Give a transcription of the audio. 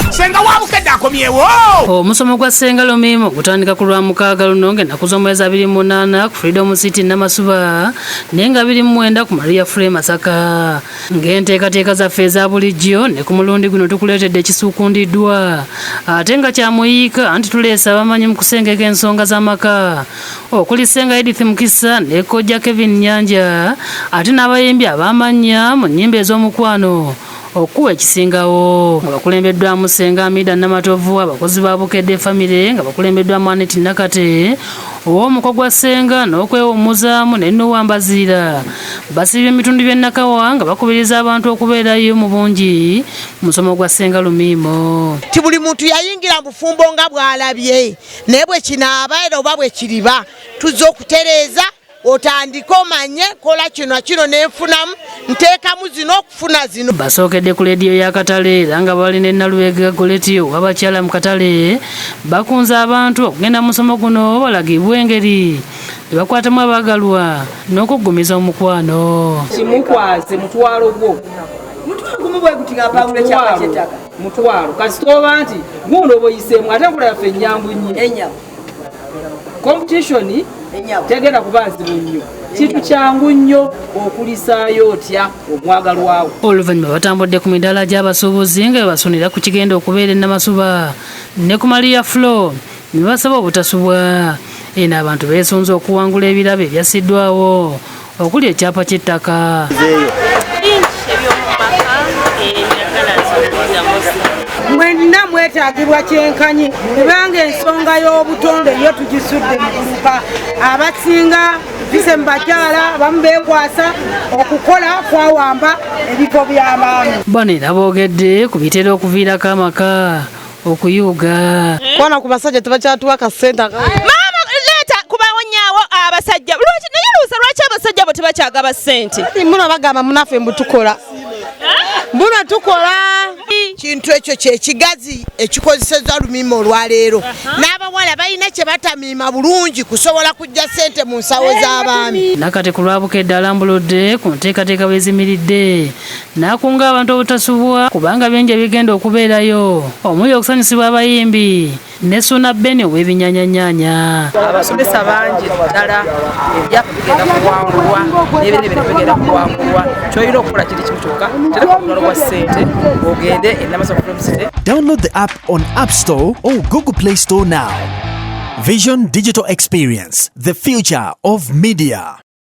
Senga wabukedde akomyewo. Omusomo gwa Ssenga Lumiimo gutandika ku Lwamukaaga luno ng'ennaku z'omwezi 28 ku Freedom City Namasuba nenga 29 ku Maria Free Masaka. Ng'enteekateeka zaffe eza bulijjo ne ku mulundi guno tukuleetedde ekisuukundiddwa ate nga kyamuyiika anti tuleesa abamanyi mu kusengeka ensonga z'amaka okuli Ssenga Edith Mukisa ne Kojja Kevin Nyanja ate n'abayimbi abamanya mu nnyimba ez'omukwano okuwa ekisingawo nga bakulembeddwamu Ssenga Amida Namatovu, abakozi ba Bukedde Family nga bakulembeddwamu Aneti Nakate ow'omuko gwa Ssenga n'okwewummuzaamu ne Nowa Mbazira. Basibye ebitundu by'e Nakawa nga bakubiriza abantu okubeerayo mu bungi musomo gwa Ssenga Lumiimo. Ti buli muntu yayingira bufumbo nga bw'alabye naye bwe kinaaba era oba bwe kiriba tuzza okutereeza otandika omanye kola kino nenfunamu nteekamu zino okufuna zino. Basookedde ku leediyo ya Katale era nga bali ne Nalubega Goleti ow'abakyala mu Katale bakunze abantu okugenda mu musomo guno balagibwa engeri tebakwatamu abaagalwa n'okuggumiza omukwano. Kimukwaze mutwalo gwo mutwalo kasitoba nti guno boyiseemu ate nkola yaffe ennyambu nnyo competition tegenda kubanzibu nnyo kintu kyangu nnyo okulisaayo otya omwagalwawo. Oluvannyuma batambudde ku midaala gy'abasuubuzi nga bebasunira ku kigenda okubeera e Namasuba ne ku Maria Flow ne basaba obutasubwa. Eno abantu beesunze okuwangula ebirabo ebyassiddwawo okuli ekyapa ky'ettaka. Mwenna mwetaagibwa kyenkanyi kubanga ensonga y'obutonde yo tugisudde mu kuluka. Abasinga bise mu bakyala abamu beekwasa okukola kwawamba ebifo by'abaami. Bano era boogedde ku bitera okuviirako amaka okuyuuga. Kwana ku basajja tebakyatuwa kasenta. Maama leeta kubawonyaawo abasajja naye lwaki abasajja bo tebakyagaba ssente? Muno bagamba munaffe mbutukola Mbuna tukola kintu ekyo kyekigazi ekikozeseza Lumiimo olwaleero n'abawala balina kye batamiima bulungi kusobola kujja ssente mu nsawo z'abaami. Nakate ku Lwabukedde alambuludde ku nteekateeka bwezimiridde n'akunga abantu obutasubwa kubanga bingi ebigenda okubeerayo omuli okusanyusibwa abayimbi ne Suna Beni ow'ebinyanyanyanya. Abasomesa bangi ddala ebyapa bigenda kuwangulwa n'ebintu bigenda kuwangulwa ky'olina okukola kiri kimu kyokka tereka omulalo gwa ssente ogende e Namasuba Freedom City. Download the app on App Store or Google Play Store now. Vision Digital Experience, the future of media.